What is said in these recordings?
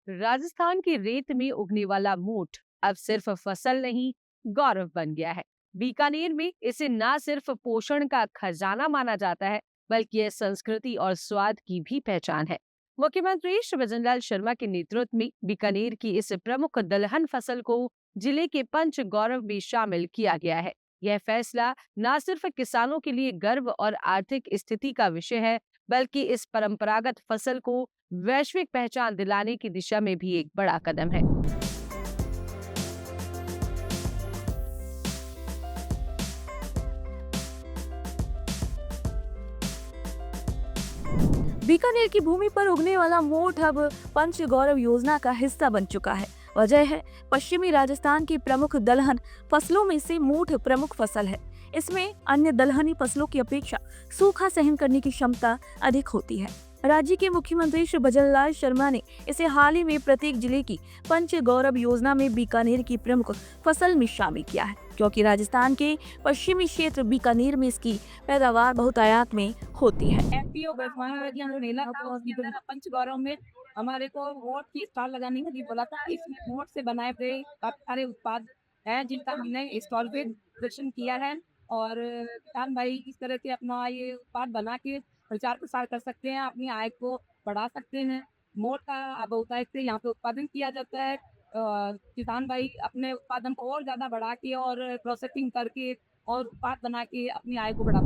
राजस्थान की रेत में उगने वाला मोठ अब सिर्फ फसल नहीं, गौरव बन गया है। बीकानेर में इसे ना सिर्फ पोषण का खजाना माना जाता है, बल्कि यह संस्कृति और स्वाद की भी पहचान है। मुख्यमंत्री श्री भजनलाल शर्मा के नेतृत्व में बीकानेर की इस प्रमुख दलहन फसल को जिले के पंच गौरव में शामिल किया गया है। यह फैसला न सिर्फ किसानों के लिए गर्व और आर्थिक स्थिति का विषय है, बल्कि इस परंपरागत फसल को वैश्विक पहचान दिलाने की दिशा में भी एक बड़ा कदम है। बीकानेर की भूमि पर उगने वाला मोठ अब पंच गौरव योजना का हिस्सा बन चुका है। वजह है पश्चिमी राजस्थान की प्रमुख दलहन फसलों में से मोठ प्रमुख फसल है। इसमें अन्य दलहनी फसलों की अपेक्षा सूखा सहन करने की क्षमता अधिक होती है। राज्य के मुख्यमंत्री श्री भजनलाल शर्मा ने इसे हाल ही में प्रत्येक जिले की पंच गौरव योजना में बीकानेर की प्रमुख फसल में शामिल किया है, क्योंकि राजस्थान के पश्चिमी क्षेत्र बीकानेर में इसकी पैदावार बहुतायत में होती है। एफपीओ मेला था, उसके अंदर पंचगौरव में हमारे को वोट की स्टॉल लगाने के लिए बोला था। इसमें वोट से बनाए हुए काफी सारे उत्पाद हैं जिनका हमने स्टॉल पे प्रदर्शन किया है। और किसान भाई इस तरह से अपना ये उत्पाद बना के प्रचार प्रसार कर सकते हैं, अपनी आय को बढ़ा सकते हैं। मोठ का बहुतायत से यहाँ पे उत्पादन किया जाता है। किसान भाई अपने उत्पादन को और ज्यादा बढ़ा के और प्रोसेसिंग करके और उत्पाद बना के अपनी आय को बढ़ा।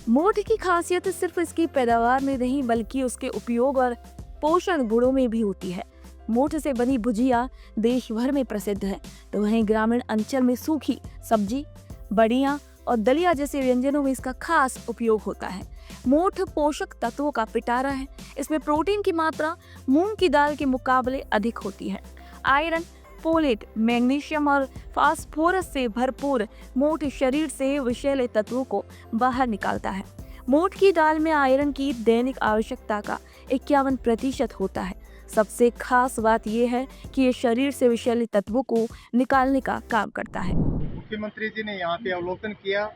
मोठ की खासियत सिर्फ इसकी पैदावार में नहीं, बल्कि उसके उपयोग और पोषण गुणों में भी होती है। मोठ से बनी भुजिया देश भर में प्रसिद्ध है, तो वहीं ग्रामीण अंचल में सूखी सब्जी, बड़ियां और दलिया जैसे व्यंजनों में इसका खास उपयोग होता है। मोठ पोषक तत्वों का पिटारा है। इसमें प्रोटीन की मात्रा मूंग की दाल के मुकाबले अधिक होती है। आयरन, फोलेट, मैग्नीशियम और फास्फोरस से भरपूर मोठ शरीर से विषैले तत्वों को बाहर निकालता है। मोठ की दाल में आयरन की दैनिक आवश्यकता का 51% होता है। सबसे खास बात यह है कि ये शरीर से विषैले तत्वों को निकालने का काम करता है। मुख्यमंत्री जी ने यहाँ पे अवलोकन किया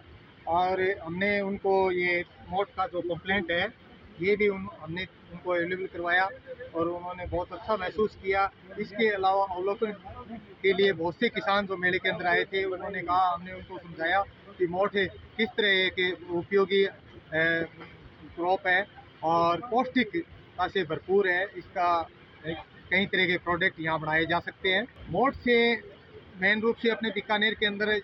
और हमने उनको ये मोट का जो कंप्लेंट है ये भी हमने उनको अवेलेबल करवाया और उन्होंने बहुत अच्छा महसूस किया। इसके अलावा अवलोकन के लिए बहुत से किसान जो मेले के अंदर आए थे उन्होंने कहा, हमने उनको समझाया कि मोठ किस तरह के उपयोगी क्रॉप है और पौष्टिकता से भरपूर है। इसका कई तरह के प्रोडक्ट यहाँ बनाए जा सकते हैं। मोठ से मेन रूप से अपने बीकानेर के अंदर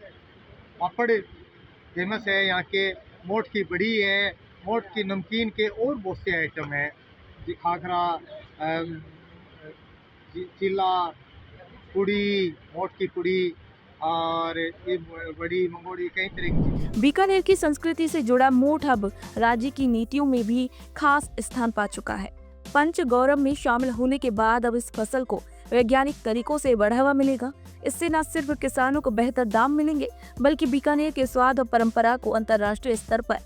पापड़ फेमस है, यहाँ के मोठ की बड़ी है, मोठ की नमकीन के और बहुत से आइटम हैं, खाखरा, चिल्ला, पुड़ी, मोठ की पुड़ी और ये बड़ी मंगोड़ी, कई तरह की। बीकानेर की संस्कृति से जुड़ा मोठ अब राज्य की नीतियों में भी खास स्थान पा चुका है। पंच गौरव में शामिल होने के बाद अब इस फसल को वैज्ञानिक तरीकों से बढ़ावा मिलेगा। इससे न सिर्फ किसानों को बेहतर दाम मिलेंगे, बल्कि बीकानेर के स्वाद और परंपरा को अंतर्राष्ट्रीय स्तर पर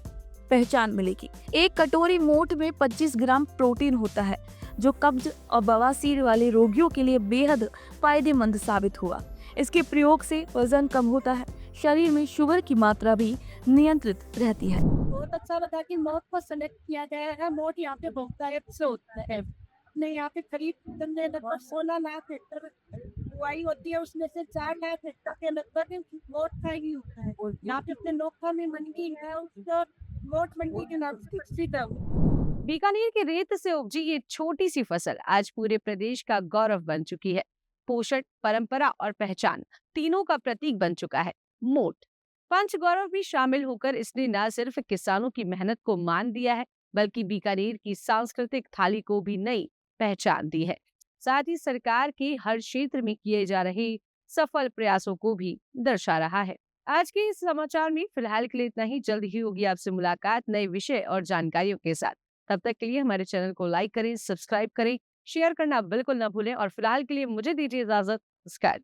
पहचान मिलेगी। एक कटोरी मोठ में 25 ग्राम प्रोटीन होता है, जो कब्ज और बवासीर वाले रोगियों के लिए बेहद फायदेमंद साबित हुआ। इसके प्रयोग से वजन कम होता है, शरीर में शुगर की मात्रा भी नियंत्रित रहती है। बहुत अच्छा लगा कि मोठ को सेलेक्ट किया गया है। मोठ यहाँ पे बहुतायत से होता है। अपने यहाँ पे करीब लगभग 16 लाख हेक्टर बुआई होती है, उसमें से 4 लाख हेक्टर के लगभग मोठ का ही होता है। यहाँ पे अपने नोखा में मंडी है, उसको मोठ मंडी के नाम से प्रसिद्ध है। बीकानेर की रेत से उपजी ये छोटी सी फसल आज पूरे प्रदेश का गौरव बन चुकी है। पोषण, परंपरा और पहचान तीनों का प्रतीक बन चुका है मोठ। पंच गौरव भी शामिल होकर इसने न सिर्फ किसानों की मेहनत को मान दिया है, बल्कि बीकानेर की सांस्कृतिक थाली को भी नई पहचान दी है। साथ ही सरकार के हर क्षेत्र में किए जा रहे सफल प्रयासों को भी दर्शा रहा है। आज के इस समाचार में फिलहाल के लिए इतना ही। जल्द ही होगी आपसे मुलाकात नए विषय और जानकारियों के साथ। तब तक के लिए हमारे चैनल को लाइक करें, सब्सक्राइब करें, शेयर करना बिल्कुल ना भूलें और फिलहाल के लिए मुझे दीजिए इजाजत। नमस्कार।